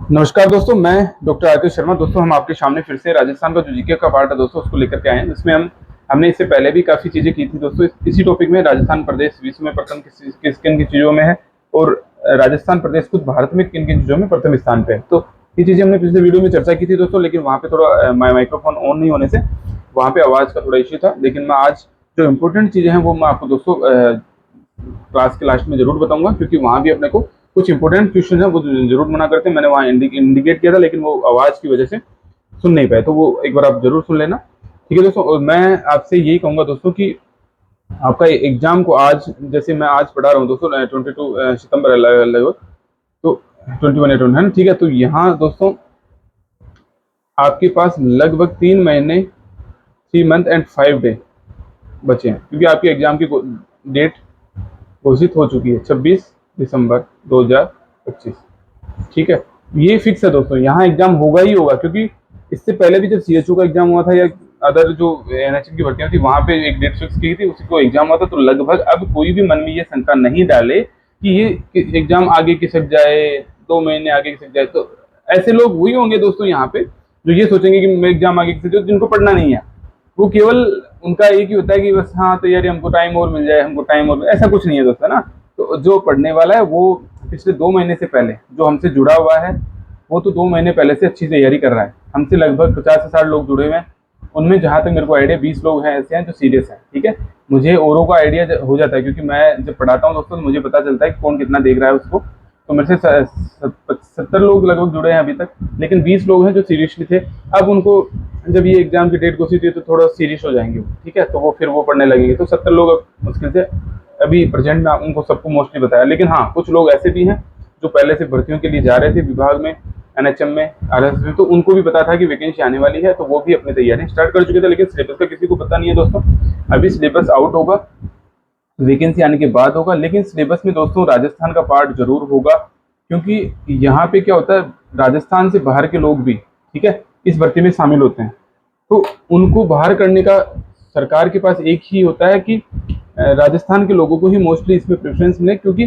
नमस्कार दोस्तों, मैं डॉक्टर आतिश शर्मा। दोस्तों, हम आपके सामने फिर से राजस्थान का जो जीके का पार्ट है दोस्तों, उसको लेकर के आए हैं। इसमें हमने इससे पहले भी काफ़ी चीज़ें की थी दोस्तों। इसी टॉपिक में राजस्थान प्रदेश विश्व में प्रथम किस किन की चीज़ों में है, और राजस्थान प्रदेश खुद भारत में किन किन चीज़ों में प्रथम स्थान पे है। तो ये चीज़ें हमने पिछले वीडियो में चर्चा की थी दोस्तों, लेकिन वहाँ पे थोड़ा माइक्रोफोन ऑन नहीं होने से वहाँ पे आवाज़ का थोड़ा इश्यू था। लेकिन मैं आज जो इम्पोर्टेंट चीज़ें हैं वो मैं आपको दोस्तों क्लास के लास्ट में जरूर बताऊंगा, क्योंकि वहाँ भी अपने को कुछ इंपॉर्टेंट क्वेश्चन है वो जरूर मना करते हैं। मैंने वहाँ इंडिकेट किया था, लेकिन वो आवाज़ की वजह से सुन नहीं पाए, तो वो एक बार आप जरूर सुन लेना। ठीक है दोस्तों, और मैं आपसे यही कहूँगा दोस्तों कि आपका एग्जाम को आज, जैसे मैं आज पढ़ा रहा हूँ दोस्तों 22 सितंबर लगभग, तो 21 है ना। ठीक है, तो यहाँ दोस्तों आपके पास लगभग 3 महीने, 3 मंथ एंड 5 डे बचे हैं, क्योंकि आपके एग्जाम की डेट घोषित हो चुकी है 26 दिसंबर 2025। ठीक है, ये फिक्स है दोस्तों, यहाँ एग्जाम होगा ही होगा, क्योंकि इससे पहले भी जब सीएचओ का एग्जाम हुआ था या अदर जो एनएचएम की भर्तियां थी, वहां पे एक डेट फिक्स की थी, उसी को एग्जाम हुआ था। तो लगभग अब कोई भी मन में ये शंका नहीं डाले कि ये एग्जाम आगे खिसक जाए, 2 महीने आगे खिसक जाए। तो ऐसे लोग वही होंगे दोस्तों यहाँ पे जो ये सोचेंगे कि मैं एग्जाम आगे खिसक जाए, जिनको पढ़ना नहीं है। वो केवल उनका एक ही होता है कि बस हाँ तैयारी, हमको टाइम और मिल जाए, हमको टाइम और ऐसा कुछ नहीं है दोस्तों ना। तो जो पढ़ने वाला है वो पिछले 2 महीने से पहले जो हमसे जुड़ा हुआ है, वो तो 2 महीने पहले से अच्छी तैयारी कर रहा है। हमसे लगभग 50 से 60 लोग जुड़े हुए हैं, उनमें जहाँ तक मेरे को आइडिया 20 लोग हैं ऐसे हैं जो सीरियस हैं। ठीक है, मुझे औरों का आइडिया हो जाता है, क्योंकि मैं जब पढ़ाता हूँ दोस्तों तो मुझे पता चलता है कि कौन कितना देख रहा है उसको। तो मेरे से 70 लोग लगभग जुड़े हैं अभी तक, लेकिन 20 लोग हैं जो सीरियसली थे। अब उनको जब ये एग्जाम की डेट घोषित हुई तो थोड़ा सीरियस हो जाएंगे वो। ठीक है, तो वो फिर वो पढ़ने लगेंगे। तो 70 लोग अब मुश्किल से अभी प्रेजेंट में उनको सबको मोस्टली बताया। लेकिन हाँ, कुछ लोग ऐसे भी हैं जो पहले से भर्तियों के लिए जा रहे थे विभाग में, एनएचएम में, आरएसएस में, तो उनको भी पता था कि वैकेंसी आने वाली है, तो वो भी अपनी तैयारी स्टार्ट कर चुके थे। लेकिन सिलेबस का किसी को पता नहीं है दोस्तों। अभी सिलेबस आउट होगा, वैकेंसी आने के बाद होगा। लेकिन सिलेबस में दोस्तों राजस्थान का पार्ट जरूर होगा, क्योंकि यहाँ पे क्या होता है, राजस्थान से बाहर के लोग भी, ठीक है, इस भर्ती में शामिल होते हैं। तो उनको बाहर करने का सरकार के पास एक ही होता है कि राजस्थान के लोगों को ही मोस्टली इसमें प्रेफरेंस मिले, क्योंकि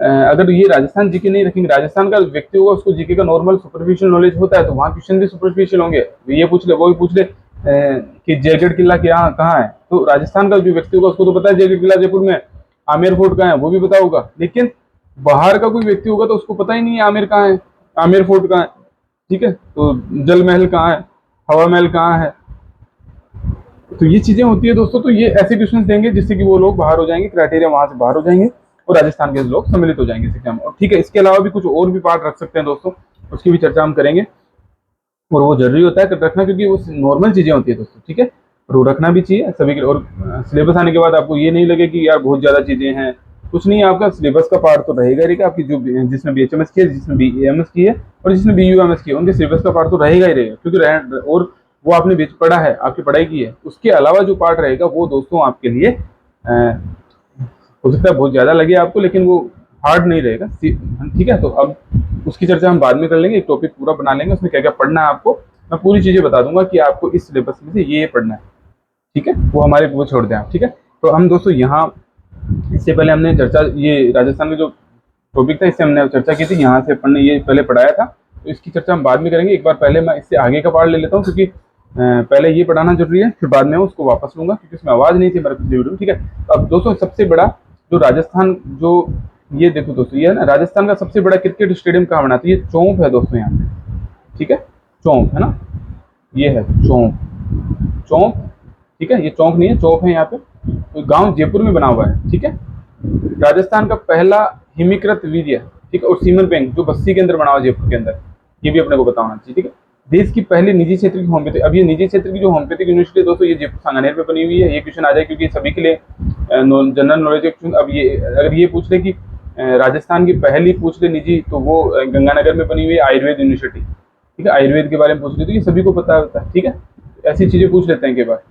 अगर ये राजस्थान जीके नहीं रखेंगे, राजस्थान का व्यक्ति होगा, उसको जीके का नॉर्मल सुपरफिशियल नॉलेज होता है, तो वहाँ क्वेश्चन भी सुपरफिशियल होंगे। ये पूछ ले, वो भी पूछ ले कि जयगढ़ किला क्या कहाँ है, तो राजस्थान का जो व्यक्ति होगा उसको तो पता है जयगढ़ किला जयपुर में, आमेर फोर्ट कहाँ है वो भी पता होगा। लेकिन बाहर का कोई व्यक्ति होगा तो उसको पता ही नहीं है आमेर कहाँ है, आमेर फोर्ट कहाँ है। ठीक है, तो जल महल कहाँ है, हवा महल कहाँ है। तो ये चीजें होती है दोस्तों। तो ये ऐसे क्वेश्चन देंगे जिससे कि वो लोग बाहर हो जाएंगे, क्राइटेरिया वहां से बाहर हो जाएंगे, और राजस्थान के लोग सम्मिलित हो जाएंगे इस एग्जाम में। और ठीक है, इसके अलावा भी कुछ और भी पार्ट रख सकते हैं दोस्तों, उसकी भी चर्चा हम करेंगे। और वो जरूरी होता है रखना, क्योंकि वो नॉर्मल चीजें होती है दोस्तों। ठीक है, और वो रखना भी चाहिए सभी के। और सिलेबस आने के बाद आपको ये नहीं लगे कि यार बहुत ज्यादा चीजें हैं, कुछ नहीं है। आपका सिलेबस का पार्ट तो रहेगा रहेगा, आपकी जो जिसने बीएचएमएस की है, जिसने बीएमएस की है, और जिसने बीयूएमएस की है, उनके सिलेबस का पार्ट तो रहेगा ही रहेगा, क्योंकि और वो आपने बीच पढ़ा है, आपकी पढ़ाई की है। उसके अलावा जो पार्ट रहेगा वो दोस्तों आपके लिए हो सकता है बहुत ज्यादा लगे आपको, लेकिन वो हार्ड नहीं रहेगा। ठीक है, तो अब उसकी चर्चा हम बाद में कर लेंगे, एक टॉपिक पूरा बना लेंगे, उसमें क्या क्या पढ़ना है आपको मैं पूरी चीजें बता दूंगा कि आपको इस सिलेबस में से ये पढ़ना है। ठीक है, वो हमारे वो छोड़ दें आप। ठीक है, तो हम दोस्तों यहाँ इससे पहले हमने चर्चा, ये राजस्थान का जो टॉपिक था इससे हमने चर्चा की थी, यहाँ से अपन ने ये पहले पढ़ाया था, तो इसकी चर्चा हम बाद में करेंगे। एक बार पहले मैं इससे आगे का पार्ट ले लेता हूँ, क्योंकि पहले ये पढ़ाना जरूरी है, फिर बाद में उसको वापस लूंगा, क्योंकि उसमें आवाज़ नहीं थी हमारे पिछले वीडियो में। ठीक है, तो अब दोस्तों सबसे बड़ा जो राजस्थान, जो ये देखो दोस्तों, ये है ना राजस्थान का सबसे बड़ा क्रिकेट स्टेडियम कहाँ बना, तो ये चौंक है दोस्तों यहाँ पे। ठीक है, चौंक है ना, ये है चौंक, चौंक। ठीक है, ये चौंक नहीं है, चौक है यहाँ पे। तो गांव जयपुर में बना हुआ है। ठीक है, राजस्थान का पहला हिमीकृत वीर्य, ठीक है, और सीमन बैंक जो बस्सी के अंदर बना हुआ जयपुर के अंदर, ये भी अपने को पता होना चाहिए। ठीक है, देश की पहली निजी क्षेत्र की होम्योपैथिक, अब ये निजी क्षेत्र की जो होम्योपैथिक यूनिवर्सिटी दोस्तों, ये जयपुर सांगानेर पे बनी हुई है। ये क्वेश्चन आ जाए क्योंकि सभी के लिए जनरल नॉलेज है। अब ये अगर ये पूछ ले कि राजस्थान की पहली पूछ ले निजी, तो वो गंगानगर में बनी हुई है आयुर्वेद यूनिवर्सिटी। ठीक है, आयुर्वेद के बारे में पूछ ले तो ये सभी को पता होता है। ठीक है, ऐसी चीजें पूछ लेते हैं कई बार।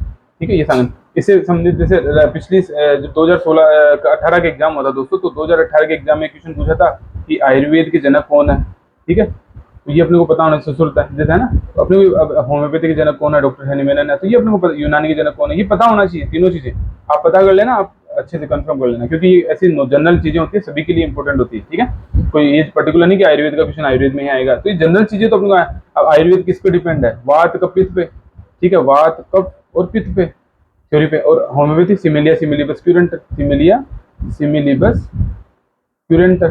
ठीक है, ये सांगन इससे संबंधित, जैसे पिछली जो 2016 का 18 का एग्जाम हुआ था दोस्तों, तो 2018 के एग्जाम में क्वेश्चन पूछा था कि आयुर्वेद के जनक कौन है। ठीक है, तो ये अपने को पता होना सुश्रुत है जैसे है ना, तो अपने को होम्योपैथी के जनक कौन है, डॉक्टर हेनी मेनन है, तो ये अपने को यूनानी के जनक कौन है, ये पता होना चाहिए। तीनों चीजें आप पता कर लेना। आप अच्छे से कंफर्म कर लेना, क्योंकि ये ऐसी जनरल चीजें होती है, सभी के लिए इंपॉर्टेंट होती है, ठीक है। कोई ये पर्टिकुलर नहीं कि आयुर्वेद का क्वेश्चन आयुर्वेद में ही आएगा, तो ये जनरल चीजें तो अपने को अब आयुर्वेद किस पे डिपेंड है, वात कफ पित्त पे, ठीक है, वात कफ और पित्त पे, थ्योरी पे। और होम्योपैथी सिमिलिया सिमिलीबस क्यूरेंट, सिमिलिया सिमिलीबस क्यूरेंट,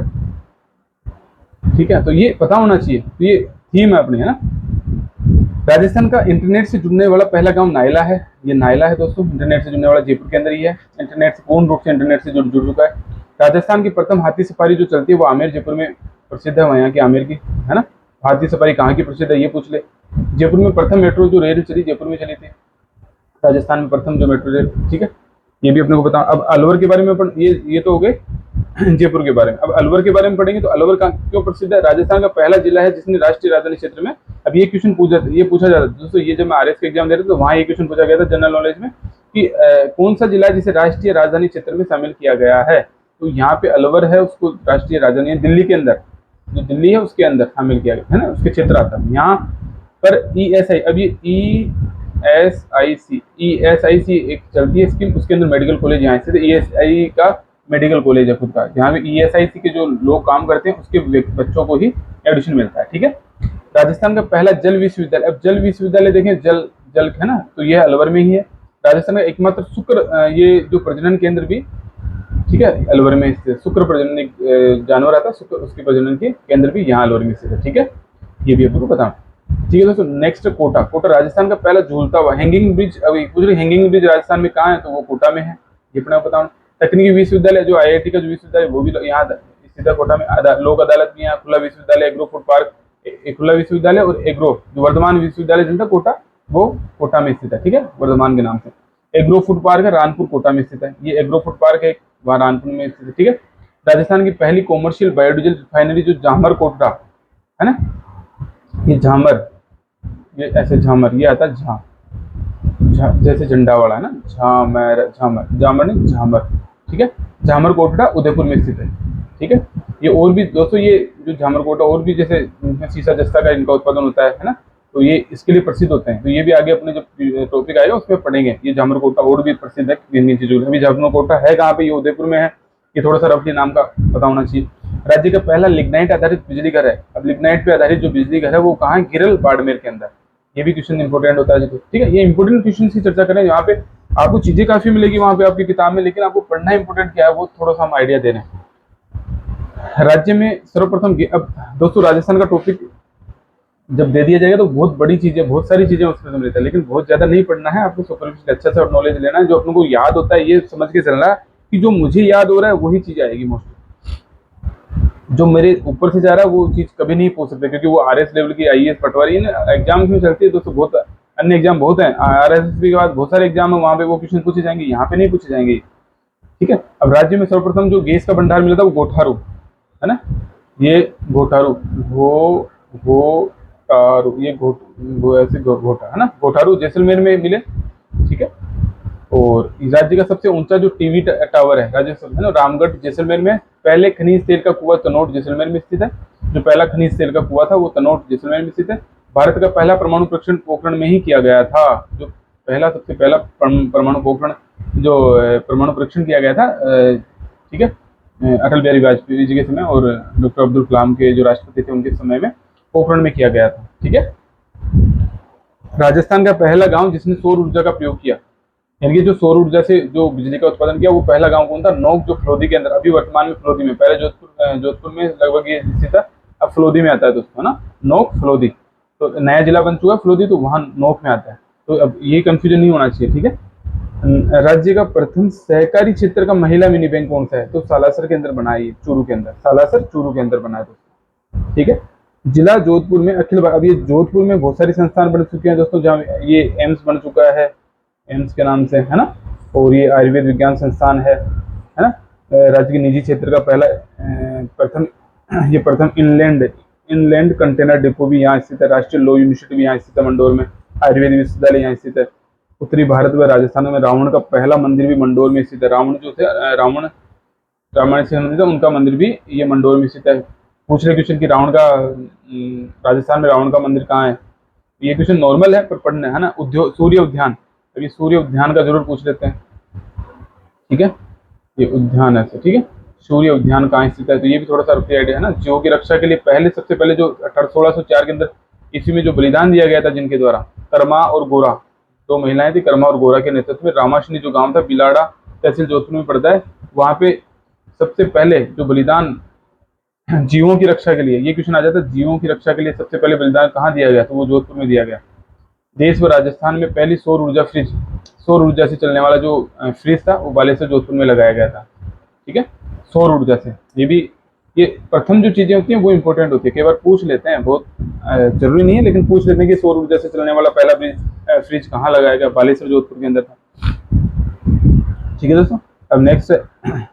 ठीक है। तो ये पता होना चाहिए, तो ये थीम है अपनी, है ना। राजस्थान का इंटरनेट से जुड़ने वाला पहला गांव नायला है, ये नायला है दोस्तों, इंटरनेट से जुड़ने वाला जयपुर के अंदर ही है, इंटरनेट से पूर्ण रूप से इंटरनेट से जुड़ चुका है। राजस्थान की प्रथम हाथी सफारी जो चलती है वो आमेर जयपुर में प्रसिद्ध है, वहाँ की आमेर की, है ना। हाथी सफारी कहाँ की प्रसिद्ध है ये पूछ ले। जयपुर में प्रथम मेट्रो जो रेल चली जयपुर में चली थी, राजस्थान में प्रथम जो मेट्रो रेल, ठीक है, ये भी अपने को पता। अब अलवर के बारे में ये तो हो गए जयपुर के बारे में। अब अलवर के बारे में पढ़ेंगे, तो अलवर का क्यों प्रसिद्ध है, राजस्थान का पहला जिला है जिसने राष्ट्रीय राजधानी क्षेत्र में, अब ये क्वेश्चन पूछा जाता है दोस्तों, ये जब मैं आरएस के एग्जाम दे रहा था तो वहाँ ये क्वेश्चन पूछा गया था जनरल नॉलेज में कि कौन सा जिला जिसे राष्ट्रीय राजधानी क्षेत्र में शामिल किया गया है, तो यहाँ पे अलवर है, उसको राष्ट्रीय राजधानी दिल्ली के अंदर, जो दिल्ली है उसके अंदर शामिल किया गया है ना, उसके क्षेत्र आता है यहाँ पर। ESI, अब ये ESIC एक चलती है स्कीम, उसके अंदर मेडिकल कॉलेज यहाँ से ESI का मेडिकल कॉलेज है खुद का, जहाँ पे ESIC के जो लोग काम करते हैं उसके बच्चों को ही एडमिशन मिलता है, ठीक है। राजस्थान का पहला जल विश्वविद्यालय, अब जल विश्वविद्यालय देखें, जल है ना, तो ये अलवर में ही है। राजस्थान का एकमात्र शुक्र ये जो प्रजनन केंद्र भी, ठीक है, अलवर में स्थित, शुक्र प्रजनन एक जानवर आता है, शुक्र उसके प्रजनन के केंद्र भी यहाँ अलवर में स्थित है, ठीक है, ये भी आपको पता। ठीक है दोस्तों, नेक्स्ट कोटा, कोटा राजस्थान का पहला झूलता हुआ हैंगिंग ब्रिज, अभी पूछ रहे हैंगिंग ब्रिज राजस्थान में कहाँ है, तो वो कोटा में है, ये अपने पता। तकनीकी विश्वविद्यालय जो IIT का जो विश्वविद्यालय वो भी यहाँ स्थित है कोटा में। लोक अदालत भी यहाँ, खुला विश्वविद्यालय, एग्रो फूड पार्क, खुला विश्वविद्यालय और एग्रो जो वर्धमान विश्वविद्यालय जिनका कोटा, वो कोटा में स्थित है, ठीक है, वर्धमान के नाम से। एग्रो फूड पार्क है रानपुर कोटा में स्थित है, ये एग्रो फूड पार्क है वहाँ रानपुर में स्थित है, ठीक है। राजस्थान की पहली कॉमर्शियल बायोडीजल रिफाइनरी जो झामर कोटरा है ना, ये झामर, ये ऐसे झामर, ये आता है जैसे झंडा वाला है ना, झामर, झामर नहीं झामर, ठीक है। झामर कोटड़ा उदयपुर में स्थित है, ठीक है। ये और भी दोस्तों, ये जो झामर कोटा और भी जैसे सीसा जस्ता का इनका उत्पादन होता है ना, तो ये इसके लिए प्रसिद्ध होते हैं, तो ये भी आगे अपने जब टॉपिक आएगा उसमें पढ़ेंगे। ये झामर कोटा और भी प्रसिद्ध है किन चीजों में। अभी झामर कोटा है कहाँ पे, ये उदयपुर में है, ये थोड़ा सा रफली नाम का पता होना चाहिए। राज्य का पहला लिग्नाइट आधारित बिजली घर है, अब लिग्नाइट पे आधारित जो बिजली घर है वो कहाँ है, गिरल बाड़मेर के अंदर, ये भी क्वेश्चन इंपॉर्टेंट होता है, ठीक है। ये इंपॉर्टेंट क्वेश्चन की चर्चा करें, यहाँ पे आपको चीजें काफी मिलेगी वहां पे आपकी किताब में, लेकिन आपको पढ़ना इंपॉर्टेंट क्या है वो थोड़ा सा हम आइडिया दे रहे हैं। राज्य में सर्वप्रथम, अब दोस्तों राजस्थान का टॉपिक जब दे दिया जाएगा तो बहुत बड़ी चीजें, बहुत सारी चीजें उसमें से मिलता है, लेकिन बहुत ज्यादा नहीं पढ़ना है आपको, सुपरफिशियल अच्छा सा नॉलेज लेना है, जो अपने को याद होता है ये समझ के चलना है कि जो मुझे याद हो रहा है वही चीज आएगी मोस्टली, जो मेरे ऊपर से जा रहा है वो चीज कभी नहीं पूछ सकते, क्योंकि वो RS लेवल की IAS पटवारी एग्जाम में चलती है दोस्तों, बहुत अन्य एग्जाम बहुत हैं, RSSB के बाद बहुत सारे एग्जाम है, वहाँ पे वो क्वेश्चन पूछे जाएंगे, यहाँ पे नहीं पूछे जाएंगे, ठीक है। अब राज्य में सर्वप्रथम जो गैस का भंडार मिला था वो गोठारू है ना, ये गोठारू, घोटारू, ये ऐसे घोटा है ना, गोठारू जैसलमेर में मिले, ठीक है। और राज्य का सबसे ऊंचा जो टीवी टावर है राजस्थान है ना, रामगढ़ जैसलमेर में। पहले खनिज तेल का कुआं तनोट जैसलमेर में स्थित है, जो पहला खनिज तेल का कुआं था वो तनोट जैसलमेर में स्थित है। भारत का पहला परमाणु परीक्षण पोखरण में ही किया गया था, जो पहला सबसे पहला परमाणु पोखरण जो परमाणु परीक्षण किया गया था, ठीक है, अटल बिहारी वाजपेयी जी के समय और डॉक्टर अब्दुल कलाम के जो राष्ट्रपति थे उनके समय में पोखरण में किया गया था, ठीक है। राजस्थान का पहला गांव जिसने सौर ऊर्जा का प्रयोग किया, यानी कि जो सौर ऊर्जा से जो बिजली का उत्पादन किया, वो पहला गांव कौन था, नोक, जो फलोदी के अंदर, अभी वर्तमान में फलोदी में, पहले जोधपुर में लगभग ये स्थित था, अब फलोदी में आता है दोस्तों, है ना, नोक फलोदी, तो नया जिला बन चुका है फलोदी, तो वहाँ नोक में आता है, तो अब ये कंफ्यूजन नहीं होना चाहिए, ठीक है। राज्य का प्रथम सहकारी क्षेत्र का महिला मिनी बैंक कौन सा है, तो सालासर के अंदर बना है, चूरू के अंदर, सालासर चूरू के अंदर बना है दोस्तों, ठीक है। जिला जोधपुर में अखिल, अब ये जोधपुर में बहुत सारे संस्थान बन चुके हैं दोस्तों, जहाँ ये एम्स बन चुका है, एम्स के नाम से, है ना, और ये आयुर्वेद विज्ञान संस्थान है ना। राज्य के निजी क्षेत्र का पहला प्रथम इनलैंड कंटेनर डिपो भी यहाँ स्थित है। राष्ट्रीय लॉ यूनिवर्सिटी भी यहाँ स्थित है मंडोर में। आयुर्वेद विश्वविद्यालय यहाँ स्थित है। उत्तरी भारत व राजस्थान में रावण का पहला मंदिर भी मंडोर में स्थित है। रावण जो थे, रामायण से संबंधित उनका मंदिर भी ये मंडोर में स्थित है। पूछ रहे क्वेश्चन कि रावण का राजस्थान में रावण का मंदिर कहाँ है, ये क्वेश्चन नॉर्मल है पर पढ़ना है ना। सूर्य उद्यान, अभी सूर्य उद्यान का जरूर पूछ लेते हैं, ठीक है। ये उद्यान है, ठीक है। सूर्य उद्यान कहाँ स्थित है, तो ये भी थोड़ा सा रफली आइडिया है ना। जीवों की रक्षा के लिए सबसे पहले जो 1604 के अंदर इसी में जो बलिदान दिया गया था, जिनके द्वारा कर्मा और गोरा, दो महिलाएं थी, कर्मा और गोरा के नेतृत्व में रामाशनी जो गांव था, बिलाड़ा तहसील जोधपुर में पड़ता है, वहां पे सबसे पहले जो बलिदान जीवों की रक्षा के लिए, ये क्वेश्चन आ जाता है, जीवों की रक्षा के लिए सबसे पहले बलिदान कहाँ दिया गया, तो वो जोधपुर में दिया गया। देश व राजस्थान में पहली सौर ऊर्जा फ्रिज, सौर ऊर्जा से चलने वाला जो फ्रिज था, वो बालेश्वर जोधपुर में लगाया गया था, ठीक है, सौर ऊर्जा से। ये भी, ये प्रथम जो चीजें होती हैं वो इंपॉर्टेंट होती है, कई बार पूछ लेते हैं, बहुत जरूरी नहीं है, लेकिन पूछ लेते हैं कि सौर ऊर्जा से चलने वाला पहला फ्रिज कहाँ लगाया गया, बालेश्वर जोधपुर के अंदर था, ठीक है दोस्तों। अब नेक्स्ट है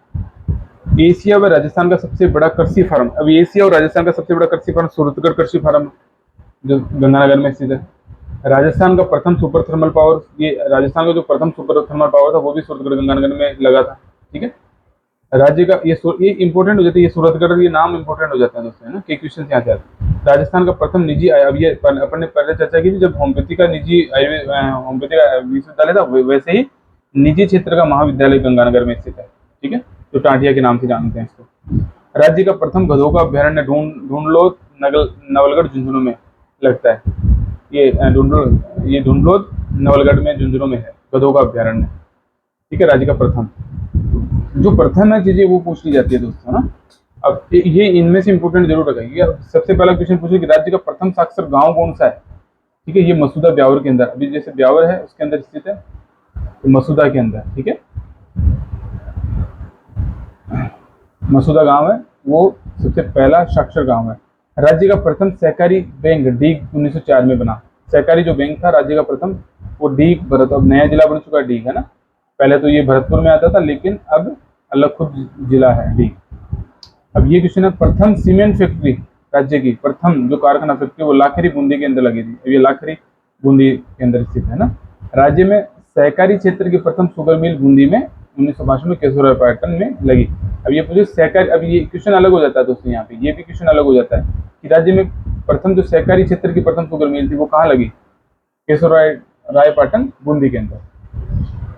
एशिया व राजस्थान का सबसे बड़ा कृषि फार्म। अब एशिया और राजस्थान का सबसे बड़ा कृषि फार्म सूरतगढ़ कृषि फार्म, जो गंगानगर में स्थित है। राजस्थान का प्रथम सुपर थर्मल पावर, ये राजस्थान का जो प्रथम सुपर थर्मल पावर था वो भी सूरतगढ़ गंगानगर में लगा था, ठीक है। राज्य का ये इंपॉर्टेंट हो जाता है, ये सूरतगढ़, ये नाम इंपॉर्टेंट हो जाते हैं दोस्तों, है ना, कि क्वेश्चन यहाँ से आते हैं। राजस्थान का प्रथम निजी, अब ये अपन ने पहले चर्चा की थी, जब होम्योपैथी का निजी होम्योपैथी का विश्वविद्यालय था, वैसे ही निजी क्षेत्र का महाविद्यालय गंगानगर में स्थित है, ठीक है, जो टाटिया के नाम से जानते हैं इसको। राज्य का प्रथम गधों का अभ्यारण्य ढूंढलोद नवलगढ़ झुंझुनू में लगता है, ये ढूंढलोद नवलगढ़ में झुंझुनू में है गधों का अभ्यारण्य, ठीक है। राज्य का प्रथम, जो प्रथम है चीजें वो पूछ ली जाती है दोस्तों, ना। अब ये इनमें से इंपोर्टेंट जरूर रखेंगे। सबसे पहला क्वेश्चन पूछे कि राज्य का प्रथम साक्षर गांव कौन सा है, ठीक है, ये मसूदा ब्यावर के अंदर, अभी जैसे ब्यावर है उसके अंदर स्थित है, तो मसूदा के अंदर, ठीक है, मसूदा गांव है, वो सबसे पहला साक्षर गांव है। राज्य का प्रथम सहकारी बैंक डीग 1904 में बना। सहकारी जो बैंक था राज्य का प्रथम, वो डीग भरत, अब नया जिला बन चुका है डीग, है ना, पहले तो ये भरतपुर में आता था, लेकिन अब अलग खुद जिला है डीग। अब ये क्वेश्चन है, प्रथम सीमेंट फैक्ट्री राज्य की, प्रथम जो कारखाना फैक्ट्री वो लाखरी बूंदी के अंदर लगी थी, ये लाखरी बूंदी के अंदर स्थित है ना। राज्य में सहकारी क्षेत्र की प्रथम शुगर मिल बूंदी में 1952 में केशवराय पाटन में लगी। अब ये पूछे सहकारी, अब ये क्वेश्चन अलग हो जाता है दोस्तों, यहाँ पे ये भी क्वेश्चन अलग हो जाता है कि राज्य में प्रथम जो सहकारी क्षेत्र की प्रथम शुगर मिल थी वो कहाँ लगी, केशवराय पाटन बूंदी के अंदर,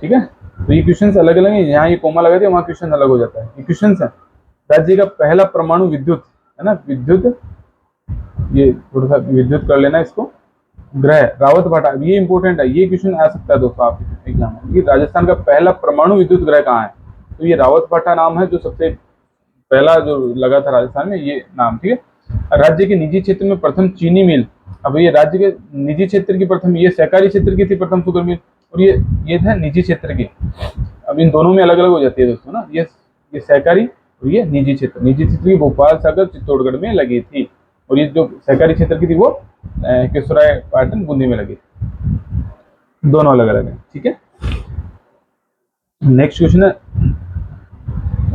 ठीक है। तो ये क्वेश्चन अलग अलग है, यहाँ ये कोमा लगा दिया, वहाँ क्वेश्चन अलग हो जाता है, ये क्वेश्चन है। राज्य का पहला परमाणु विद्युत, है ना, विद्युत, ये थोड़ा सा विद्युत कर लेना इसको, ग्रह रावत भाटा, ये इंपॉर्टेंट है, ये क्वेश्चन आ सकता है दोस्तों आपके एग्जाम में, कि राजस्थान का पहला परमाणु विद्युत ग्रह कहाँ है, तो ये रावत भाटा नाम है, जो सबसे पहला जो लगा था राजस्थान में, ये नाम, ठीक है। राज्य के निजी क्षेत्र में प्रथम चीनी मिल, अब ये राज्य के निजी क्षेत्र की प्रथम, ये सहकारी क्षेत्र की थी प्रथम शुगर मिल, और ये था निजी क्षेत्र की। अब इन दोनों में अलग अलग हो जाती है दोस्तों, ना, ये सहकारी और ये निजी क्षेत्र की भोपाल सागर चित्तौड़गढ़ में लगी थी, और ये जो सहकारी क्षेत्र की थी वो केशवराय पाटन बूंदी में लगी थी, दोनों अलग अलग है, ठीक है। नेक्स्ट क्वेश्चन है,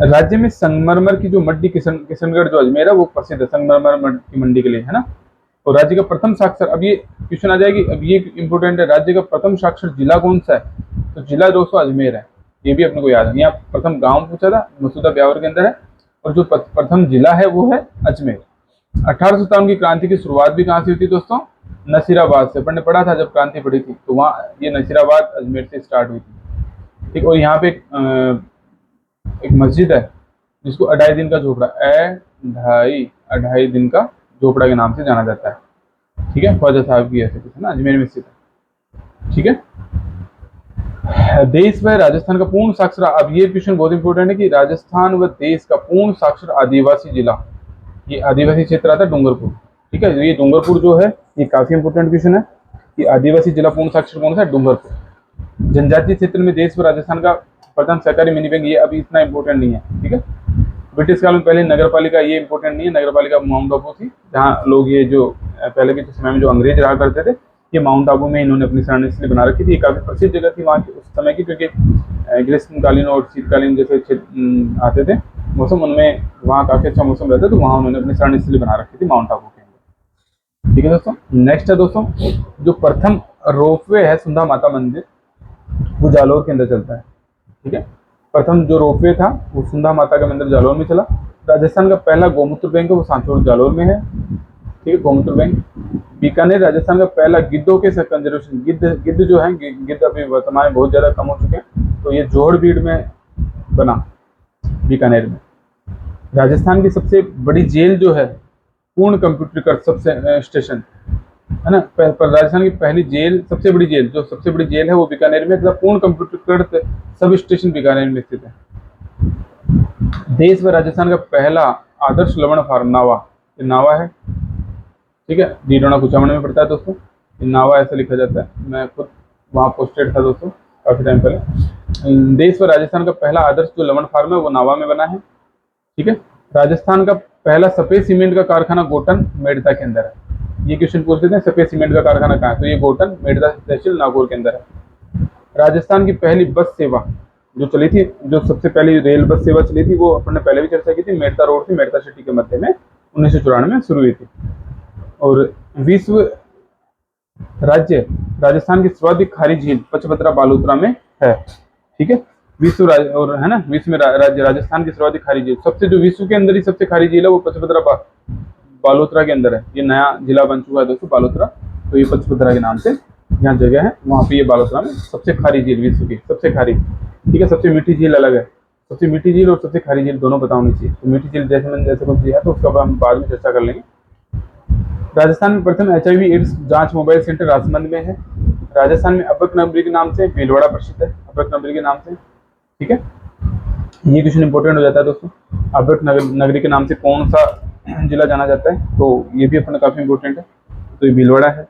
राज्य में संगमरमर की जो मंडी किशनगढ़ जो अजमेर है वो प्रसिद्ध है संगमरमर की मंडी के लिए, है ना। और राज्य का प्रथम साक्षर, अब ये क्वेश्चन आ जाएगी, अब ये इंपोर्टेंट है, राज्य का प्रथम साक्षर जिला कौन सा है, तो जिला दोस्तों अजमेर है, ये भी अपने को याद है। यहाँ प्रथम गांव पूछा था, मसूदा ब्यावर के अंदर है, और जो प्रथम जिला है वो है अजमेर। 1857 की क्रांति की शुरुआत भी कहाँ से हुई थी दोस्तों, नसीराबाद से। अपन ने पढ़ा था जब क्रांति पड़ी थी, तो वहाँ ये नसीराबाद अजमेर से स्टार्ट हुई थी, ठीक। और यहाँ पे एक मस्जिद है जिसको अढ़ाई दिन का झोपड़ा, अढ़ाई दिन का झोपड़ा के नाम से जाना जाता है, ठीक है, ख्वाजा साहब की ऐसे कुछ है ना, अजमेर में स्थित है, ठीक है। देश व राजस्थान का पूर्ण साक्षर, अब ये क्वेश्चन बहुत इंपॉर्टेंट है कि राजस्थान व देश का पूर्ण साक्षर आदिवासी जिला, ये आदिवासी क्षेत्र आता है डूंगरपुर, ठीक है। ये डूंगरपुर जो है ये काफी इंपॉर्टेंट क्वेश्चन है कि आदिवासी जिला पूर्ण साक्षर कौन सा है, डूंगरपुर। जनजातीय क्षेत्र में देश व राजस्थान का प्रथम सहकारी मिनी बैंक, ये अभी इतना इंपॉर्टेंट नहीं है, ठीक है। ब्रिटिश काल में पहले नगर पालिका, ये इंपॉर्टेंट नहीं है, नगर पालिका माउंट आबू थी, जहाँ लोग ये जो पहले के समय में जो अंग्रेज रहा करते थे, ये माउंट आबू में इन्होंने अपनी शरण स्थली बना रखी थी। ये काफी प्रसिद्ध जगह थी वहाँ की उस समय की, क्योंकि ग्रीष्मकालीन और शीतकालीन जैसे आते थे मौसम, उनमें वहाँ काफी अच्छा मौसम रहता है, तो वहाँ उन्होंने अपनी शरण स्थली बना रखी थी माउंट आबू के अंदर, ठीक है दोस्तों। नेक्स्ट है दोस्तों, जो प्रथम रोपवे है सुंधा माता मंदिर, वो जालौर के अंदर चलता है, ठीक है। प्रथम जो रोपवे था वो सुंधा माता का मंदिर जालौर में चला। राजस्थान का पहला गोमूत्र बैंक है वो सांचौर जालौर में है, ठीक है, गोमूत्र बैंक। बीकानेर राजस्थान का पहला गिद्धों के कंजर्वेशन, गिद्ध जो है, गिद्ध अभी वर्तमान में बहुत ज्यादा कम हो चुके हैं, तो ये जोहड़बीड़ में बना, बीकानेर में। राजस्थान की सबसे बड़ी जेल जो है, पूर्ण कंप्यूटरीकृत सब स्टेशन है ना, पर राजस्थान की पहली जेल, सबसे बड़ी जेल, जो सबसे बड़ी जेल है वो बीकानेर में तथा पूर्ण कंप्यूटरीकृत सब स्टेशन बीकानेर में स्थित है। देश व राजस्थान का पहला आदर्श लवण फार्म नावा, ये नावा है, ठीक है, डीडोना कुचामन में पड़ता है दोस्तों, ये नावा ऐसा लिखा जाता है, मैं खुद वहाँ पोस्टेड था दोस्तों काफी टाइम पहले। देश व राजस्थान का पहला आदर्श जो लवण फार्म है वो नावा में बना है, ठीक है। राजस्थान का पहला सफेद सीमेंट का कारखाना गोटन मेड़ता के अंदर है। ये क्वेश्चन पूछ लेते हैं, सफेद सीमेंट का कारखाना कहाँ है, तो ये गोटन मेड़ता तहसील नागौर के अंदर है। राजस्थान की पहली बस सेवा जो चली थी, जो सबसे पहली रेल बस सेवा चली थी, वो अपन ने पहले भी चर्चा की थी, मेड़ता रोड से मेड़ता सिटी के मध्य में 1994 में शुरू हुई थी। और विश्व राज्य राजस्थान की सर्वाधिक खारी झील पचपदरा बालोतरा में है, ठीक है। विश्व राज्य और है ना, विश्व में राज्य राजस्थान की सर्वाधिक खारी झील, सबसे जो विश्व के अंदर ही सबसे खारी झील है वो पचपदरा बालोतरा के अंदर है। ये नया जिला बन चुका है दोस्तों बालोतरा, तो ये पचपदरा के नाम से यहाँ जगह है, वहाँ पे ये बालोतरा में सबसे खारी झील, विश्व की सबसे खारी, ठीक है। सबसे मीठी झील अलग है, सबसे मीठी झील और सबसे खारी झील दोनों पता होनी चाहिए। तो मीठी झील जैसे कुछ है तो उसका हम बाद में चर्चा कर लेंगे। राजस्थान में प्रथम HIV एड्स जांच मोबाइल सेंटर राजसमंद में है। राजस्थान में अब्बक नगरी के नाम से भीलवाड़ा प्रसिद्ध है, अब्बक नगरी के नाम से, ठीक है। ये क्वेश्चन इंपॉर्टेंट हो जाता है दोस्तों, अब्बक नगरी के नाम से कौन सा जिला जाना जाता है, तो ये भी अपना काफी इंपॉर्टेंट है, तो ये भीलवाड़ा है,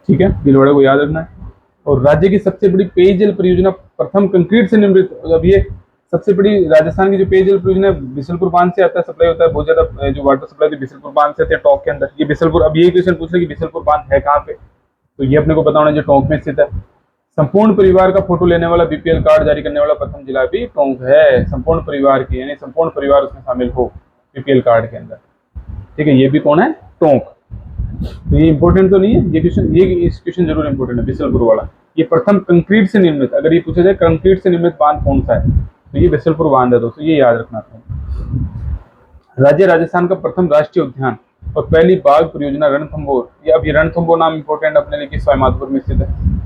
ठीक है, भीलवाड़ा को याद रखना है। और राज्य की सबसे बड़ी पेयजल परियोजना प्रथम कंक्रीट से निर्मित, अब ये सबसे बड़ी राजस्थान की जो पेयजल परियोजना बिसलपुर बांध से आता है, सप्लाई होता है, बहुत ज्यादा जो वाटर सप्लाई बिसलपुर बांध से आती है टोंक के अंदर। ये बिसलपुर, अब ये क्वेश्चन पूछ रहे कि बिसलपुर बांध है कहाँ पे, तो ये अपने को पता होना जो टोंक में स्थित है। संपूर्ण परिवार का फोटो लेने वाला BPL कार्ड जारी करने वाला प्रथम जिला भी टोंक है, संपूर्ण परिवार की, यानी संपूर्ण परिवार उसमें शामिल हो BPL कार्ड के अंदर, ठीक है। ये भी कौन है, टोंक। तो ये इंपॉर्टेंट तो नहीं है ये क्वेश्चन, ये इस क्वेश्चन जरूर इंपॉर्टेंट है, बिसलपुर वाला। ये प्रथम कंक्रीट से निर्मित, अगर ये पूछा जाए कंक्रीट से निर्मित बांध कौन सा है, तो ये बिसलपुर बांध है दोस्तों, ये याद रखना था। राज्य राजस्थान का प्रथम राष्ट्रीय उद्यान और पहली बाघ परियोजना रणथंभौर, ये अब ये रणथंभौर नाम इंपॉर्टेंट अपने लिए, सवाईमाधोपुर में स्थित है।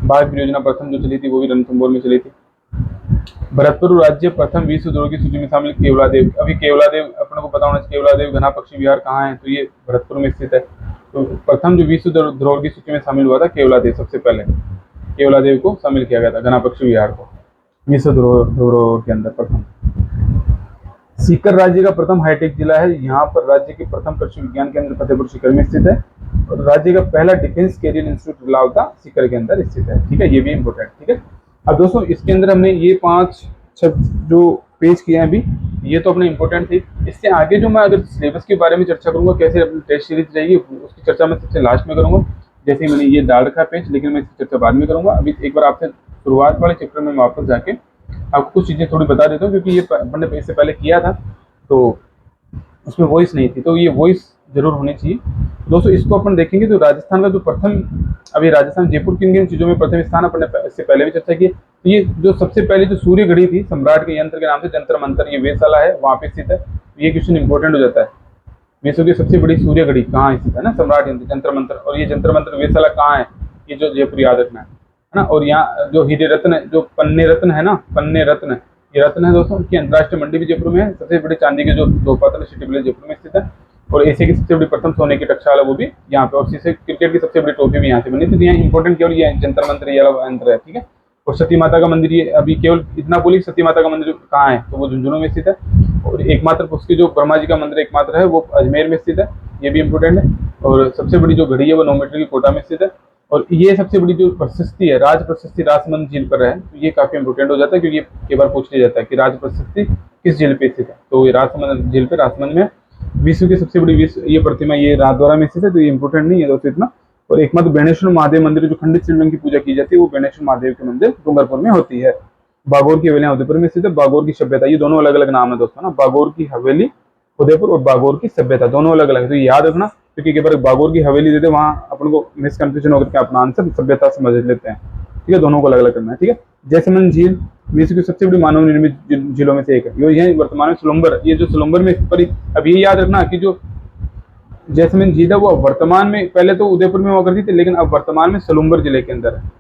बाघ परियोजना प्रथम जो चली थी वो भी रणथंभौर में चली थी। भरतपुर राज्य प्रथम विश्व धरोहर की सूची में शामिल केवलादेव, अभी केवलादेव अपने को पता होना चाहिए, केवलादेव घना पक्षी विहार कहाँ है, तो ये भरतपुर में स्थित है। तो प्रथम जो विश्व धरोहर की सूची में शामिल हुआ था केवलादेव, सबसे पहले केवलादेव को शामिल किया गया था, घना पक्षी विहार को विश्व धरोहर के अंदर प्रथम। सीकर राज्य का प्रथम हाईटेक जिला है, यहाँ पर राज्य के प्रथम कृषि विज्ञान केंद्र फतेहपुर सीकर में स्थित है। और राज्य का पहला डिफेंस कैरियर इंस्टीट्यूट लावता सीकर के अंदर स्थित है, ठीक है, ये भी इंपॉर्टेंट, ठीक है। अब दोस्तों इसके अंदर हमने ये 5-6 जो पेज किए हैं अभी, ये तो अपने इंपॉर्टेंट थी। इससे आगे जो मैं अगर सिलेबस के बारे में चर्चा करूंगा, कैसे अपनी टेस्ट सीरीज रहेगी, उसकी चर्चा मैं सबसे लास्ट में करूंगा। जैसे मैंने ये डाल रखा पेज, लेकिन मैं इसकी चर्चा बाद में करूंगा। अभी एक बार आपसे शुरुआत वाले चैप्टर में वापस जाके आपको कुछ चीजें थोड़ी बता देता हूँ, क्योंकि ये अपन ने इससे पहले किया था तो उसमें वॉइस नहीं थी, तो ये वॉइस जरूर होनी चाहिए दोस्तों। इसको अपन देखेंगे तो राजस्थान का जो प्रथम, अभी राजस्थान जयपुर किन किन चीजों में प्रथम स्थान अपन ने इससे पहले भी चर्चा की। तो ये जो सबसे पहले जो सूर्य घड़ी थी सम्राट के यंत्र के नाम से जंतर मंतर, ये वेधशाला है, वहां पे स्थित है। ये क्वेश्चन इंपॉर्टेंट हो जाता है, विश्व की सबसे बड़ी सूर्य घड़ी कहाँ स्थित है ना, सम्राट यंत्र जंतर मंतर, और ये जंतर मंतर वेधशाला कहाँ है, ये जो जयपुर याद रखना है ना। और यहाँ जो हीरे रत्न, जो पन्ने रत्न है ना, पन्ने रत्न, ये रत्न है दोस्तों, की अंतर्राष्ट्रीय मंडी भी जयपुर में है। सबसे बड़ी चांदी के जो दो पात्र सिटी प्लेस जयपुर में स्थित है। और एशिया की सबसे बड़ी प्रथम सोने की टकसाल है वो भी यहाँ पे। और क्रिकेट की सबसे बड़ी ट्रॉफी भी यहाँ से बनी थी। यहाँ इंपॉर्टेंट केवल ये जंतर मंत्र ये यंत्र है, ठीक है। और सती माता का मंदिर, ये अभी केवल इतना बोली, सती माता का मंदिर कहाँ है, तो वो झुंझुनू में स्थित है। और एकमात्र उसकी जो ब्रह्मा जी का मंदिर एकमात्र है वो अजमेर में स्थित है, ये भी इंपॉर्टेंट है। और सबसे बड़ी जो घड़ी है वो 9 मीटर की कोटा में स्थित है। और ये सबसे बड़ी जो प्रशस्ति है, राज प्रशस्ति राजसमंद झील पर है, तो ये काफी इंपॉर्टेंट हो जाता है, क्योंकि ये कई बार पूछ लिया जाता है कि राज प्रशस्ति किस झील पे स्थित है, तो ये राजसमंद झील पे, राजसमंद में। विश्व की सबसे बड़ी ये प्रतिमा ये राजद्वारा में स्थित है, तो ये इंपॉर्टेंट नहीं है दोस्तों इतना। और एकमात्र बेणेश्वर महादेव मंदिर जो खंडित शिवलिंग की पूजा की जाती है, वो बेणेश्वर महादेव के मंदिर डूंगरपुर में होती है। बागोर की हवेली उदयपुर में स्थित है। बागोर की सभ्यता, ये दोनों अलग अलग नाम है दोस्तों ना, बागोर की हवेली उदयपुर और बागोर की सभ्यता दोनों अलग अलग है, तो याद रखना, क्योंकि कई बार बागोर की हवेली देते वहां अपन को मिसकंफ्यूजन होकर के अपना आंसर सभ्यता समझ लेते हैं, ठीक है। दोनों को अलग अलग करना है, ठीक है। जैसलमेर झील विश्व की सबसे बड़ी मानव निर्मित झीलों में से एक है। ये वर्तमान में सुलंबर, ये जो सुलंबर में पर, अब ये याद रखना कि जो जैसलमेर झील है वो वर्तमान में, पहले तो उदयपुर में हुआ करती थी, लेकिन अब वर्तमान में सलुम्बर जिले के अंदर है,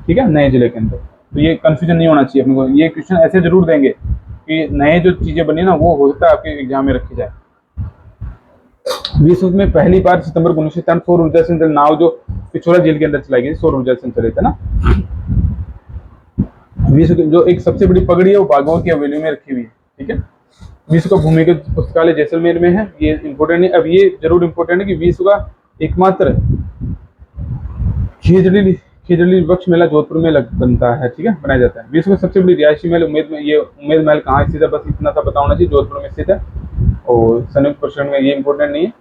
ठीक है, नए जिले के अंदर। तो ये कंफ्यूजन नहीं होना चाहिए अपने को। ये क्वेश्चन ऐसे जरूर देंगे कि नए जो चीजें बनी ना वो हो सकता है आपके एग्जाम में रखी जाए। विश्व में पहली बार सितंबर 1997 सौर ऊर्जा संयंत्र नाव जो पिछोला झील के अंदर चलाई गई सौर ऊर्जा संयंत्र थे ना। विश्व की जो एक सबसे बड़ी पगड़ी है वो बागों की हवेली में रखी हुई है, ठीक है। विश्व का भूमिगत पुस्तकालय जैसलमेर में है, ये इंपॉर्टेंट है। अब ये जरूर इंपॉर्टेंट है कि विश्व का एकमात्र खिजड़ी वृक्ष मेला जोधपुर में बनता है, ठीक है, बनाया जाता है। विश्व का सबसे बड़ी रिहायशी महल उम्मेद महल कहाँ स्थित है, बस इतना सा पता होना चाहिए, जोधपुर में स्थित है। और संयुक्त प्रश्न में ये इंपॉर्टेंट नहीं है।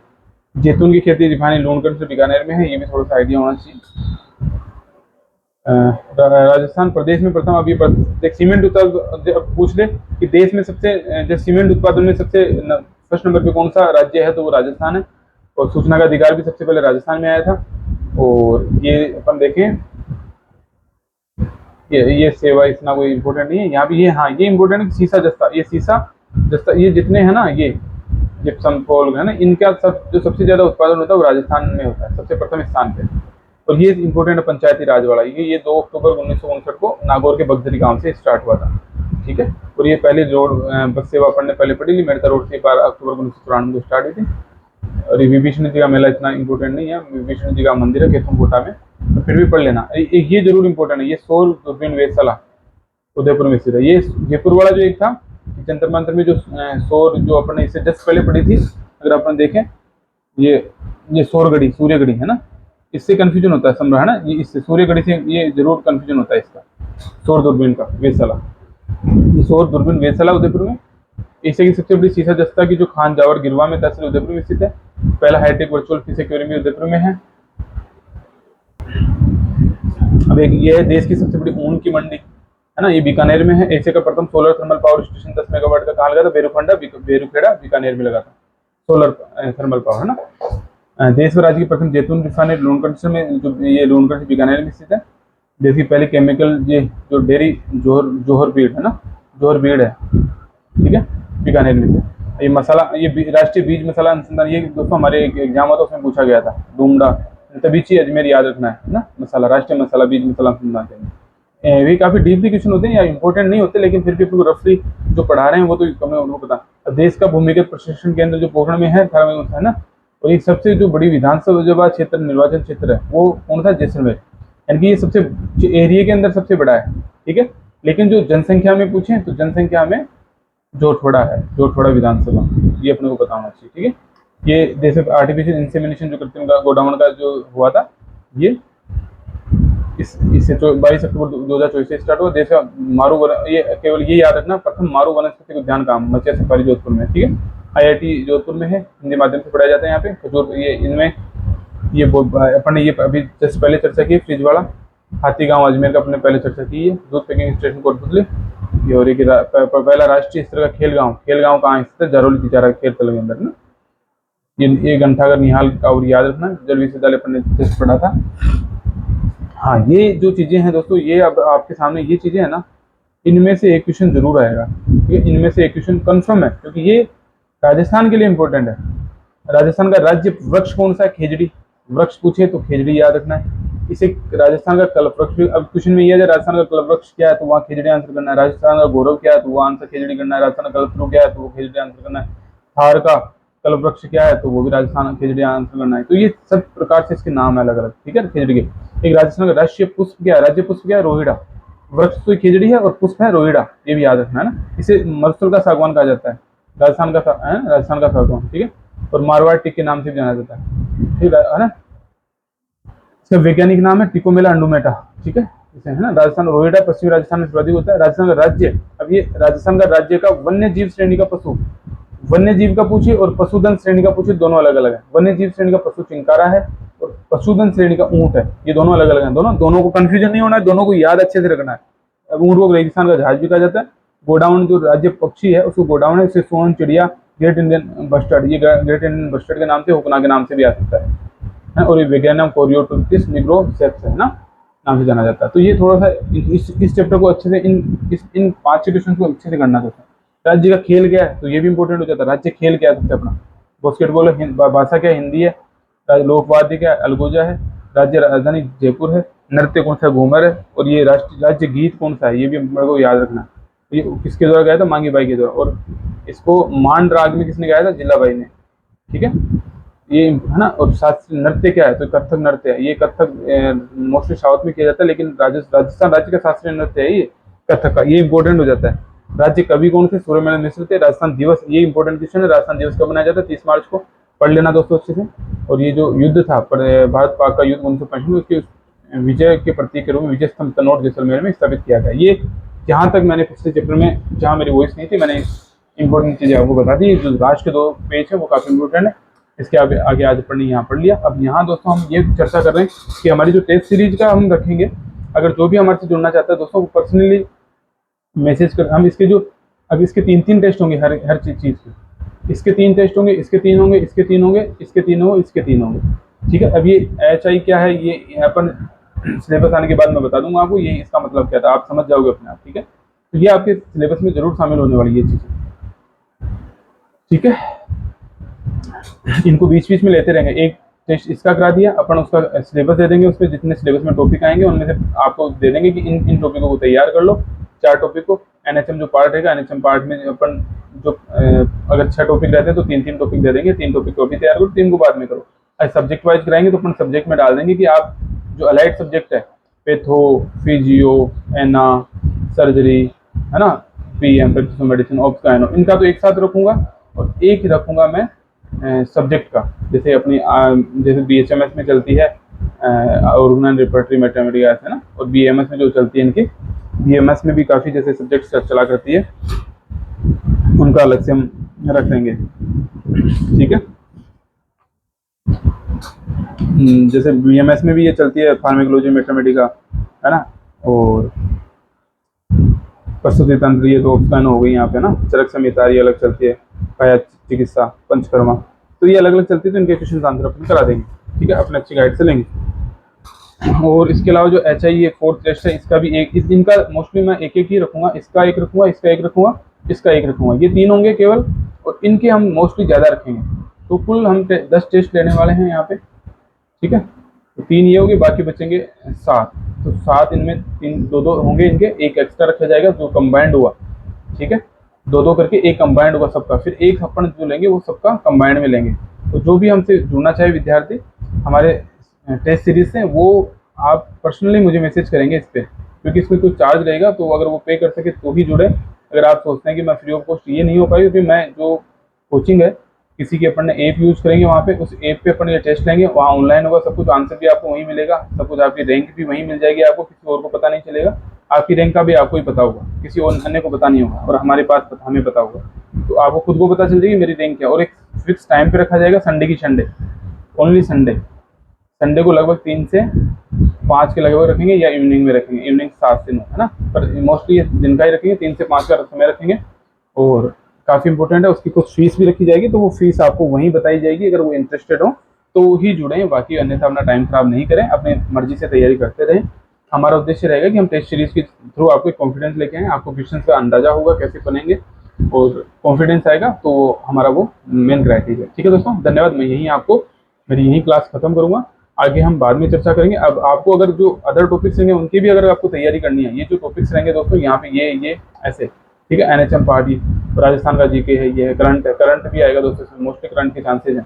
जैतून की खेती रिफाइनरी लूणगढ़ से बीकानेर में है, ये भी थोड़ा सा आइडिया होना चाहिए। राजस्थान प्रदेश में प्रथम, अभी देख सीमेंट उत्पादन पूछ ले कि देश में सबसे जो सीमेंट उत्पादन में सबसे फर्स्ट नंबर पे कौन सा राज्य है, तो वो राजस्थान है। और सूचना का अधिकार भी सबसे पहले राजस्थान में आया था। और ये अपन देखें, ये सेवा इतना कोई इंपॉर्टेंट नहीं है यहाँ भी। ये हाँ ये इंपॉर्टेंट है, शीशा जस्ता, ये शीशा जस्ता ये जितने हैं ना, ये जिप्सम पोल है ना, इनका जो सबसे ज्यादा उत्पादन होता है वो राजस्थान में होता है, सबसे प्रथम स्थान पे। और ये इंपॉर्टेंट है पंचायती राज वाला, ये 2 अक्टूबर 1959 को नागौर के बगदरी गांव से स्टार्ट हुआ था, ठीक है। और ये पहले रोड बस सेवा पढ़ने पहले पढ़ी ली, मेड़ता रोड से 12 अक्टूबर 1994 को स्टार्ट हुई थी। और ये विभीषण जी का मेला इतना इंपॉर्टेंट नहीं है, विभीषण जी का मंदिर है केथुमकोटा में, तो फिर भी पढ़ लेना। ये जरूर इंपॉर्टेंट है, ये सौर दूरबीन वेधशाला उदयपुर में स्थित है। ये जयपुर वाला जो एक था जंतर मंतर में जो सौर जो अपने इससे जस्ट पहले पढ़ी थी, अगर अपन देखें ये सौरगढ़ी सूर्यगढ़ी है ना, इससे कंफ्यूजन होता है समझा है ना, ये इससे सूर्यगढ़ी से ये जरूर कंफ्यूजन होता है इसका। सौर दूरबीन का वेधशाला, ये सौर दूरबीन वेधशाला उदयपुर में। एशिया की सबसे बड़ी शीशा जस्ता की जो खान जावर गिरवा में तहसील उदयपुर में स्थित है। पहला हाईटेक वर्चुअल फिश एक्वेरियम भी उदयपुर में है। अब एक ये है देश की सबसे बड़ी ऊन की मंडी है ना, ये बीकानेर में है। एशिया का प्रथम solar thermal power station 10 megawatt का कहा लगा था, बेरुखेड़ा बीकानेर में लगा था सोलर थर्मल पावर है ना। देश व राज्य की प्रथम जैतून रिफाइनरी लूणगढ़ में, जो ये लूणगढ़ बीकानेर में स्थित है। देश की पहली केमिकल ये जो डेयरी जोहर बीड़ है ना, जोहर बीड़ है, ठीक है, बीकानेर में से। ये मसाला, ये राष्ट्रीय बीज मसाला अनुसंधान, ये दोस्तों हमारे एक एग्जाम हुआ था उसमें पूछा गया था, डूमडा तभी चाहिए अजमेर याद रखना है ना, मसाला राष्ट्रीय मसाला बीज मसाला अनुसंधान केंद्र। वे काफी डीपली क्वेश्चन होते हैं या इंपॉर्टेंट नहीं होते, लेकिन फिर भी रफली जो पढ़ा रहे हैं वो तो कम है, उनको पता। देश का भूमिगत प्रशिक्षण केंद्र जो पोखरण में है, है ना। और ये सबसे जो बड़ी विधानसभा क्षेत्र निर्वाचन क्षेत्र है वो कौन सा, जैसलमेर, यानी कि ये सबसे एरिया के अंदर सबसे बड़ा है, ठीक है। लेकिन जो जनसंख्या में पूछे तो जनसंख्या में जोटवाड़ा है, जोटवाड़ा विधानसभा, ये अपने को पता होना चाहिए, ठीक है। ये देश आर्टिफिशियल इंसेमिनेशन जो कृत्रिम गोडाउन का जो हुआ था, ये इससे 22 अक्टूबर 2024 से स्टार्ट हुआ। देश का ये केवल ये याद रखना, प्रथम मारू वनस्पति उद्यान काम मचिया सफारी जोधपुर में, ठीक है। IIT जोधपुर में है, हिंदी माध्यम से पढ़ाया जाता है यहाँ पे खजूर। ये इनमें ये अपन ने ये अभी जस्ट पहले चर्चा की फ्रिज वाला हाथी गांव अजमेर का अपने पहले चर्चा की है, दूध पैकिंग स्टेशन कोटपुतली। ये और एक पहला राष्ट्रीय स्तर का खेल गांव कहाँ स्थित है, जरोली तिचारा खेल तल के अंदर ना। ये घंटाघर निहाल का और याद रखना, जल विश्वविद्यालय अपन ने जस्ट पढ़ा था। हाँ ये जो चीजें हैं दोस्तों, ये अब आपके सामने ये चीजें है ना, इनमें से एक क्वेश्चन जरूर आएगा, ठीक है। इनमें से एक क्वेश्चन कंफर्म है, क्योंकि ये राजस्थान के लिए इंपॉर्टेंट है। राजस्थान का राज्य वृक्ष कौन सा है, खेजड़ी वृक्ष पूछे तो खेजड़ी याद रखना है। इसे राजस्थान का कल्प वृक्ष, अब क्वेश्चन में यह है राजस्थान का कल्प वृक्ष क्या है तो वहाँ खेजड़ी आंसर करना है। राजस्थान का गौरव क्या है तो वो आंसर खेजड़ी करना है। राजस्थान का कल्पतरु क्या है तो वो खेजड़ी आंसर करना है। थार का कल्प वृक्ष क्या है तो वो भी राजस्थान खेजड़ी आंसर करना है। तो ये सब प्रकार से इसके नाम है अलग अलग, ठीक है, खेजड़ी के। एक राजस्थान का राष्ट्रीय पुष्प क्या है, राज्य पुष्प क्या है, रोहिड़ा। वृक्ष तो खेजड़ी है और पुष्प है रोहिड़ा, ये भी याद रखना है ना। इसे मरुस्थल का सागवान कहा जाता है, राजस्थान का सागवान, ठीक है। और मारवाड़ टिक के नाम से भी जाना जाता है, ठीक है ना। इसका वैज्ञानिक नाम है टिकोमेला अंडुमेटा, ठीक है, इसे है ना। राजस्थान रोहिड़ा पश्चिमी राजस्थान में सर्वाधिक होता है। राजस्थान का राज्य, अब ये राजस्थान का राज्य का वन्य जीव श्रेणी का पशु, वन्य जीव का पूछिए और पशुधन श्रेणी का पूछिए, दोनों अलग अलग है। वन्य जीव श्रेणी का पशु चिंकारा है और पशुधन श्रेणी का ऊंट है, ये दोनों अलग अलग है। दोनों को कंफ्यूजन नहीं होना है, दोनों को याद अच्छे से रखना है। अब ऊंट को रेगिस्तान का जहाज भी कहा जाता है। गोडाउन जो राज्य पक्षी है उसको गोडाउन है, इसे सोन चिड़िया, ग्रेट इंडियन बस्टर्ड, ये ग्रेट इंडियन बस्टर्ड के नाम से, हुकना के नाम से भी आ सकता है। और ये वैज्ञानिक नाम कोरियोटिस निग्रोसेप्स है ना, नाम से जाना जाता है। तो ये थोड़ा सा इस चैप्टर को अच्छे से इन 5 क्वेश्चन को अच्छे से करना चाहता है। राज्य का खेल क्या है तो ये भी इंपॉर्टेंट हो जाता है। राज्य खेल क्या है सबसे अपना, बास्केटबॉल है, भाषा क्या है, हिंदी है। लोकवाद्य क्या है, अलगोजा है। राज्य राजधानी जयपुर है। नृत्य कौन सा घूमर है, और ये राष्ट्रीय राज्य गीत कौन सा है, ये भी मेरे को याद रखना। ये किसके द्वारा गाया था, मांगी बाई के द्वारा। और इसको मांड राग में किसने गाया था, जिल्लाबाई ने। ठीक है, ये है ना। और शास्त्रीय नृत्य क्या है, तो कथक नृत्य है। ये कथक मोस्टली साउथ में किया जाता है, लेकिन राजस्थान राज्य का शास्त्रीय नृत्य है ये कथक का। ये इंपॉर्टेंट हो जाता है। राज्य कवि कौन थे, सूर्यमल मिश्र थे। राजस्थान दिवस, ये इंपॉर्टेंट क्वेश्चन है, राजस्थान दिवस कब मनाया जाता है, 30 मार्च को। पढ़ लेना दोस्तों अच्छे से। और ये जो युद्ध था भारत पाक का युद्ध 1965 में, उसके विजय के प्रतीक के रूप में विजय स्तंभ तनोट जैसलमेर में स्थापित किया गया। ये जहाँ तक मैंने पिछले चैप्टर में, जहाँ मेरी वॉइस नहीं थी, मैंने इंपॉर्टेंट चीजें आपको बता दी। जो राष्ट्र के 2 पेज है वो काफी इंपॉर्टेंट है। इसके आगे आज पढ़नी यहाँ पढ़ लिया। अब यहाँ दोस्तों हम ये चर्चा कर रहे हैं कि हमारी जो टेस्ट सीरीज का हम रखेंगे, अगर जो भी हमारे से जुड़ना चाहता है दोस्तों, वो पर्सनली मैसेज कर। हम इसके जो, अब इसके 3 टेस्ट होंगे हर चीज के। इसके 3 टेस्ट होंगे, इसके 3 होंगे, इसके 3 होंगे, इसके 3 होंगे, इसके 3 होंगे। ठीक है, अब ये HI क्या है, ये अपन सिलेबस आने के बाद मैं बता दूंगा आपको, ये इसका मतलब क्या था, आप समझ जाओगे अपने आप। ठीक है, तो ये आपके सिलेबस में जरूर शामिल होने वाली ये चीजें। ठीक है, इनको बीच बीच में लेते रहेंगे। एक टेस्ट इसका करा दिया अपन, उसका सिलेबस दे देंगे, उस पर जितने सिलेबस में टॉपिक आएंगे उनमें से आपको दे देंगे कि इन टॉपिकों को तैयार कर लो। 4 टॉपिक को NHM जो पार्ट रहेगा, NHM पार्ट में अपन जो अगर 6 टॉपिक रहते हैं तो 3-3 टॉपिक दे देंगे। 3 टॉपिक को अभी तैयार करो, 3 को बाद में करो। सब्जेक्ट वाइज कराएंगे तो अपन सब्जेक्ट में डाल देंगे कि आप जो अलाइड सब्जेक्ट है, पेथो, फिजियो, एना, सर्जरी, है ना, PM प्रैक्टिस मेडिसिन, ऑप्स गायनो, इनका तो एक साथ रखूंगा। और एक ही रखूंगा मैं सब्जेक्ट का, जैसे अपनी जैसे BHMS में चलती है ऑर्गन रिपर्टरी मैथमेटिक्स, है ना। और BMS में जो चलती है इनकी, BMS में भी काफ़ी जैसे सब्जेक्ट चला करती है, उनका अलग से हम रख देंगे। ठीक है, जैसे BMS में भी ये चलती है फार्मेकोलॉजी मैथमेटिका, है ना। और प्रसूति तंत्र, ये तो ऑप्शन हो गई यहाँ पे ना। चरक संहिता ये अलग चलती है, काया चिकित्सा, पंचकर्मा, तो ये अलग अलग चलती है। तो इनके क्वेश्चन आंसर अपन करा देंगे। ठीक है, अपने अच्छी गाइड से लेंगे। और इसके अलावा जो HI ये 4th टेस्ट है, इसका भी इनका मोस्टली मैं एक ही रखूंगा। इसका एक रखूंगा, इसका एक रखूंगा, इसका एक रखूंगा, ये 3 होंगे केवल। और इनके हम मोस्टली ज़्यादा रखेंगे। तो कुल हम 10 टेस्ट लेने वाले हैं यहाँ पे। ठीक है, तो 3 ये होंगे, बाकी बचेंगे 7। तो 7 इनमें 2-2 होंगे इनके, एक एक्स्ट्रा रखा जाएगा जो कंबाइंड हुआ। ठीक है, 2-2 करके एक कंबाइंड होगा सबका, फिर एक अपन जो लेंगे वो सबका कंबाइंड में लेंगे। तो जो भी हमसे जुड़ना चाहे विद्यार्थी हमारे टेस्ट सीरीज से, वो आप पर्सनली मुझे मैसेज करेंगे इस पर, क्योंकि इसमें कुछ चार्ज रहेगा। तो अगर वो पे कर सके तो ही जुड़े। अगर आप सोचते हैं कि मैं फ्री ऑफ कॉस्ट, ये नहीं हो पाएगी, क्योंकि मैं जो कोचिंग है किसी की अपन ने ऐप यूज़ करेंगे, वहाँ पे उस ऐप पे अपन ये टेस्ट लेंगे, वहाँ ऑनलाइन होगा सब कुछ, आंसर भी आपको वहीं मिलेगा, सब कुछ, आपकी रैंक भी वहीं मिल जाएगी आपको, किसी और को पता नहीं चलेगा। आपकी रैंक का भी आपको ही पता होगा, किसी और अन्य को पता नहीं होगा, और हमारे पास हमें पता होगा। तो आपको खुद को पता चल जाएगी मेरी रैंक क्या। और एक फिक्स टाइम पे रखा जाएगा, संडे की संडे, ओनली संडे को लगभग 3 से 5 के लगभग रखेंगे, या इवनिंग में रखेंगे, इवनिंग 7 से 9, है ना। पर मोस्टली ये दिन का ही रखेंगे, 3 से 5 का समय रखेंगे। और काफ़ी इंपॉर्टेंट है, उसकी कुछ फीस भी रखी जाएगी, तो वो फीस आपको वहीं बताई जाएगी। अगर वो इंटरेस्टेड हो तो ही जुड़ें, बाकी अन्यथा अपना टाइम खराब नहीं करें, अपनी मर्जी से तैयारी करते रहें। हमारा उद्देश्य रहेगा कि हम टेस्ट सीरीज के थ्रू आपको कॉन्फिडेंस लेके आएँ, आपको क्वेश्चन का अंदाजा होगा कैसे बनेंगे, और कॉन्फिडेंस आएगा, तो हमारा वो मेन क्राइटेरिया। ठीक है दोस्तों, धन्यवाद। मैं यहीं आपको मेरी यही क्लास खत्म करूँगा, आगे हम बाद में चर्चा करेंगे। अब आपको अगर जो अदर टॉपिक्स रहेंगे उनकी भी अगर आपको तैयारी करनी है, ये जो टॉपिक्स रहेंगे दोस्तों यहाँ पे ये ऐसे, ठीक है, NHM पार्ट, राजस्थान का GK है, ये है, करंट भी आएगा दोस्तों, इसमें मोस्टली करंट के चांसेज हैं,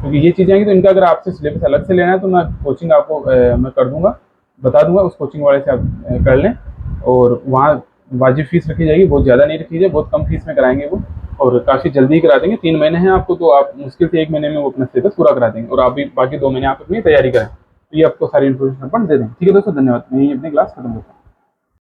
क्योंकि ये चीज़ें आएंगी। तो इनका अगर आपसे सिलेबस अलग से लेना है तो मैं कोचिंग आपको मैं कर दूंगा, बता दूंगा, उस कोचिंग वाले से आप कर लें। और वहाँ वाजिब फीस रखी जाएगी, बहुत ज़्यादा नहीं रखी जाए, बहुत कम फीस में कराएंगे वो, और काफ़ी जल्दी करा देंगे। 3 महीने हैं आपको, तो आप मुश्किल से 1 महीने में वो अपना सिलेबस पूरा करा देंगे, और आप भी बाकी 2 महीने आप अपनी तैयारी करें। तो ये आपको सारी इन्फॉर्मेशन अपन दे दें। ठीक है दोस्तों, धन्यवाद। मैं यही अपनी क्लास खत्म करता हूँ।